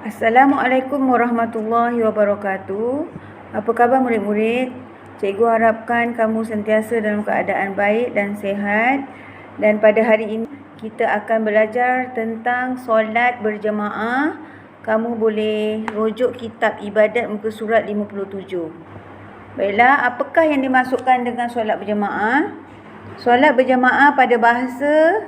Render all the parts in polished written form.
Assalamualaikum warahmatullahi wabarakatuh. Apa khabar murid-murid? Cikgu harapkan kamu sentiasa dalam keadaan baik dan sihat. Dan pada hari ini kita akan belajar tentang solat berjemaah. Kamu boleh rujuk kitab ibadat muka surat 57. Baiklah, apakah yang dimasukkan dengan solat berjemaah? Solat berjemaah pada bahasa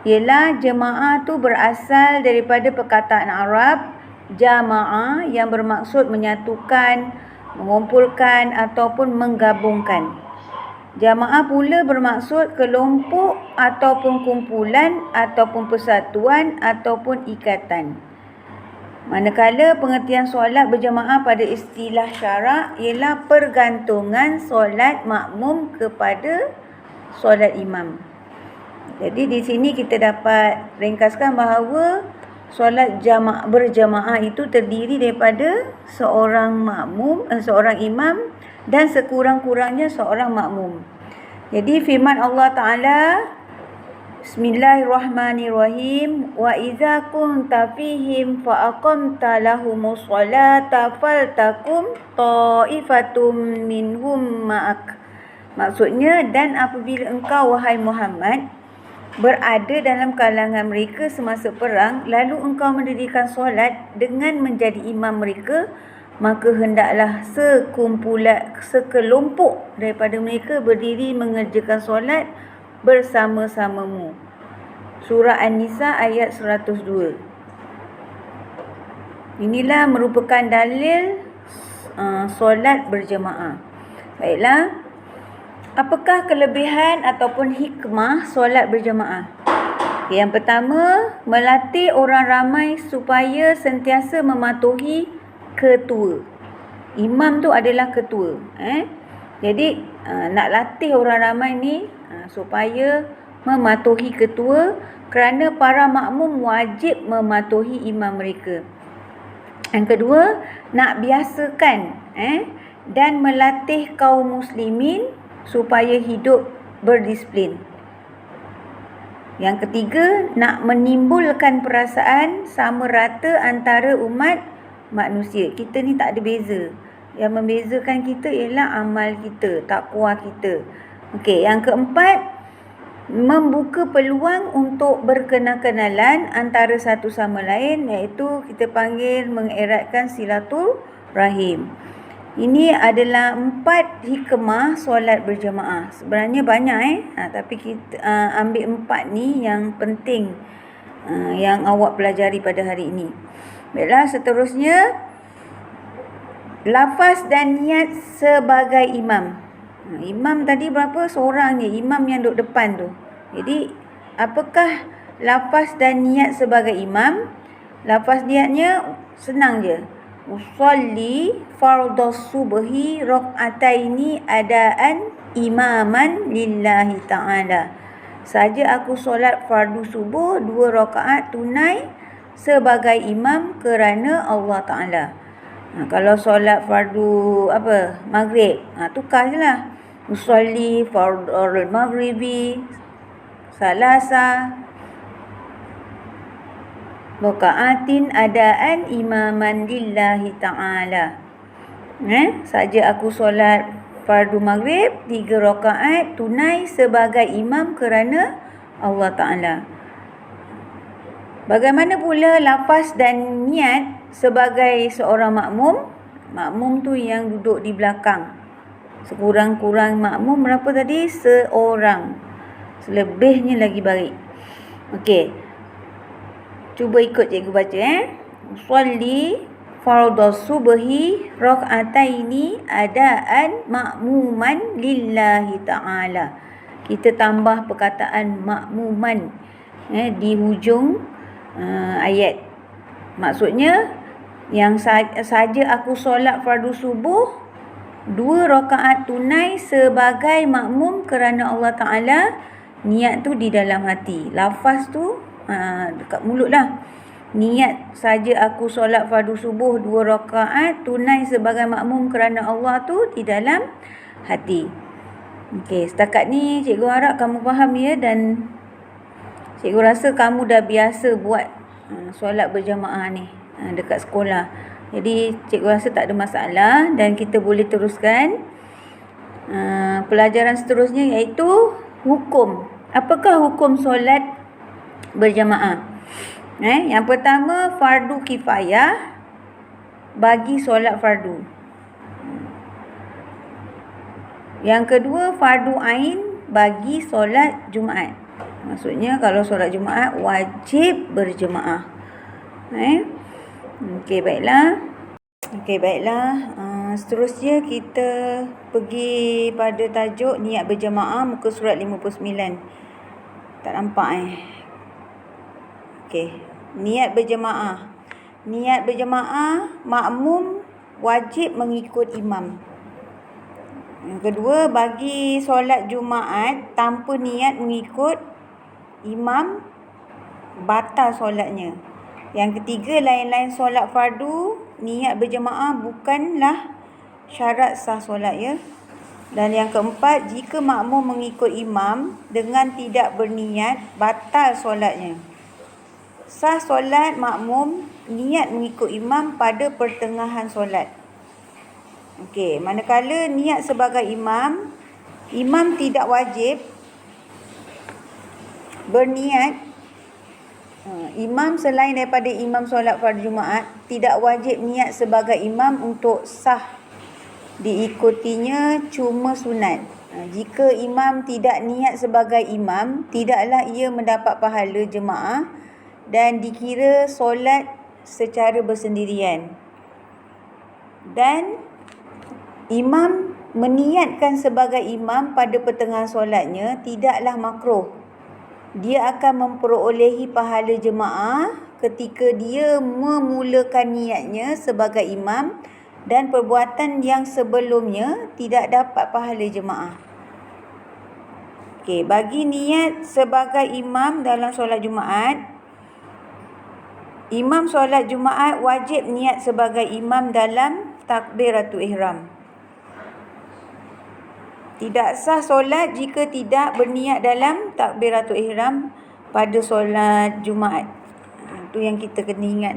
ialah jemaah tu berasal daripada perkataan Arab jamaah yang bermaksud menyatukan, mengumpulkan ataupun menggabungkan. Jamaah pula bermaksud kelompok ataupun kumpulan ataupun persatuan ataupun ikatan. Manakala pengertian solat berjamaah pada istilah syarak ialah pergantungan solat makmum kepada solat imam. Jadi di sini kita dapat ringkaskan bahawa solat berjamaah itu terdiri daripada seorang imam dan sekurang-kurangnya seorang makmum. Jadi firman Allah Ta'ala, Bismillahirrahmanirrahim, wa idza kunta fihim fa aqamta lahumus salata faltakum ta'ifatum minhum ma'ak. Maksudnya, dan apabila engkau wahai Muhammad berada dalam kalangan mereka semasa perang, lalu engkau mendirikan solat dengan menjadi imam mereka, maka hendaklah sekelompok daripada mereka berdiri mengerjakan solat bersama-samamu. Surah An-Nisa ayat 102. Inilah merupakan dalil solat berjemaah. Baiklah, apakah kelebihan ataupun hikmah solat berjemaah? Yang pertama, melatih orang ramai supaya sentiasa mematuhi ketua. Imam tu adalah ketua. Jadi, nak latih orang ramai ni supaya mematuhi ketua, kerana para makmum wajib mematuhi imam mereka. Yang kedua, nak biasakan dan melatih kaum muslimin supaya hidup berdisiplin. Yang ketiga, nak menimbulkan perasaan sama rata antara umat manusia. Kita ni tak ada beza. Yang membezakan kita ialah amal kita, takwa kita. Okey, yang keempat, membuka peluang untuk berkenal-kenalan antara satu sama lain, iaitu kita panggil mengeratkan silaturahim. Ini adalah 4 hikmah solat berjemaah. Sebenarnya banyak tapi kita ambil 4 ni yang penting yang awak pelajari pada hari ini. Baiklah, seterusnya, lafaz dan niat sebagai imam. Imam tadi berapa? Seorang je, imam yang duduk depan tu. Jadi, apakah lafaz dan niat sebagai imam? Lafaz niatnya senang je. Usalli fardhas subhi rak'ataini adaan imaman lillahi ta'ala. Saja aku solat fardu subuh 2 rakaat tunai sebagai imam kerana Allah Ta'ala. Kalau solat fardu maghrib, tukar je lah. Usalli fardhal maghribi salasa raka'atin adaan imaman lillahi ta'ala. Saja aku solat fardu maghrib 3 rakaat tunai sebagai imam kerana Allah Ta'ala. Bagaimana pula lafaz dan niat sebagai seorang makmum? Makmum tu yang duduk di belakang. Sekurang-kurang makmum berapa tadi? Seorang. Selebihnya lagi baik. Okey. Cuba ikut cikgu baca. Usalli fardhas subhi rak'ataini adaan ma'muman lillahi ta'ala. Kita tambah perkataan ma'muman di hujung ayat. Maksudnya, yang saja aku solat fardu subuh 2 rakaat tunai sebagai makmum kerana Allah Ta'ala. Niat tu di dalam hati. Lafaz tu dekat mulut lah. Niat saja aku solat fardu subuh 2 rakaat tunai sebagai makmum kerana Allah tu di dalam hati. Okey, setakat ni cikgu harap kamu faham ya, dan cikgu rasa kamu dah biasa buat solat berjamaah ni. dekat sekolah. Jadi cikgu rasa tak ada masalah dan kita boleh teruskan pelajaran seterusnya, iaitu hukum. Apakah hukum solat berjamaah? Yang pertama, fardu kifayah bagi solat fardu. Yang kedua, fardu ain bagi solat Jumaat. Maksudnya kalau solat Jumaat wajib berjemaah. Okey, baiklah. Seterusnya kita pergi pada tajuk niat berjemaah, muka surat 59. Tak nampak Okey. Niat berjemaah. Niat berjemaah, makmum wajib mengikut imam. Yang kedua, bagi solat Jumaat tanpa niat mengikut imam, batal solatnya. Yang ketiga, lain-lain solat fardu, niat berjemaah bukanlah syarat sah solat, ya. Dan yang keempat, jika makmum mengikut imam dengan tidak berniat, batal solatnya. Sah solat makmum niat mengikut imam pada pertengahan solat. Okey, manakala niat sebagai imam, imam tidak wajib berniat. Imam selain daripada imam solat fardu Jumaat tidak wajib niat sebagai imam untuk sah diikutinya, cuma sunat. Jika imam tidak niat sebagai imam, tidaklah ia mendapat pahala jemaah dan dikira solat secara bersendirian. Dan imam meniatkan sebagai imam pada pertengahan solatnya tidaklah makruh. Dia akan memperolehi pahala jemaah ketika dia memulakan niatnya sebagai imam dan perbuatan yang sebelumnya tidak dapat pahala jemaah. Okey, bagi niat sebagai imam dalam solat Jumaat, imam solat Jumaat wajib niat sebagai imam dalam takbiratul ihram. Tidak sah solat jika tidak berniat dalam takbiratul ihram pada solat Jumaat. Itu yang kita kena ingat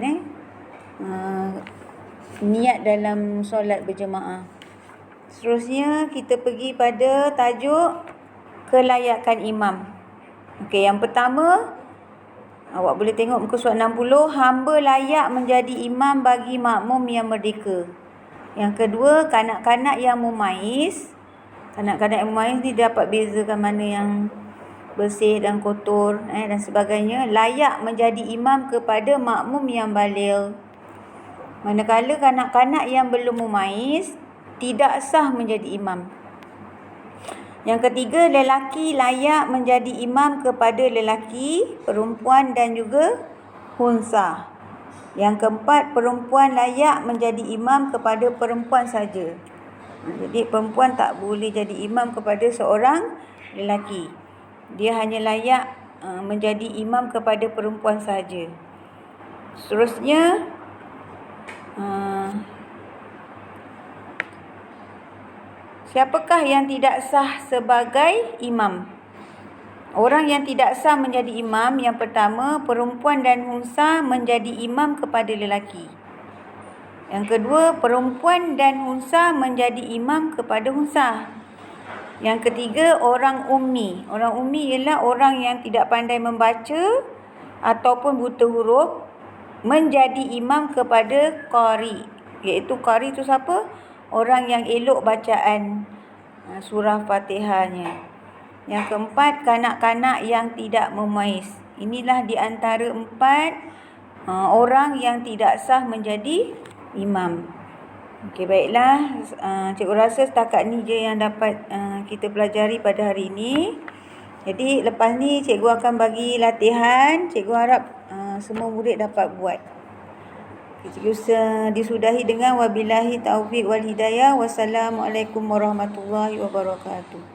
niat dalam solat berjemaah. Seterusnya kita pergi pada tajuk kelayakan imam. Okey, yang pertama, awak boleh tengok muka surat 60, hamba layak menjadi imam bagi makmum yang merdeka. Yang kedua, kanak-kanak yang mumaiz. Kanak-kanak yang mumaiz ni dapat bezakan mana yang bersih dan kotor dan sebagainya, layak menjadi imam kepada makmum yang baligh. Manakala kanak-kanak yang belum mumaiz tidak sah menjadi imam. Yang ketiga, lelaki layak menjadi imam kepada lelaki, perempuan dan juga hunsa. Yang keempat, perempuan layak menjadi imam kepada perempuan saja. Jadi perempuan tak boleh jadi imam kepada seorang lelaki. Dia hanya layak menjadi imam kepada perempuan saja. Seterusnya, siapakah yang tidak sah sebagai imam? Orang yang tidak sah menjadi imam, yang pertama, perempuan dan hunsa menjadi imam kepada lelaki. Yang kedua, perempuan dan hunsa menjadi imam kepada hunsa. Yang ketiga, orang ummi. Orang ummi ialah orang yang tidak pandai membaca ataupun buta huruf menjadi imam kepada qari. Iaitu qari itu siapa? Orang yang elok bacaan surah Fatihahnya. Yang keempat, kanak-kanak yang tidak memaiz. Inilah di antara 4 orang yang tidak sah menjadi imam. Okey, baiklah. Cikgu rasa setakat ni je yang dapat kita pelajari pada hari ini. Jadi lepas ni cikgu akan bagi latihan. Cikgu harap semua murid dapat buat. Cikgu disudahi dengan wabillahi taufiq wal hidayah. Wassalamualaikum warahmatullahi wabarakatuh.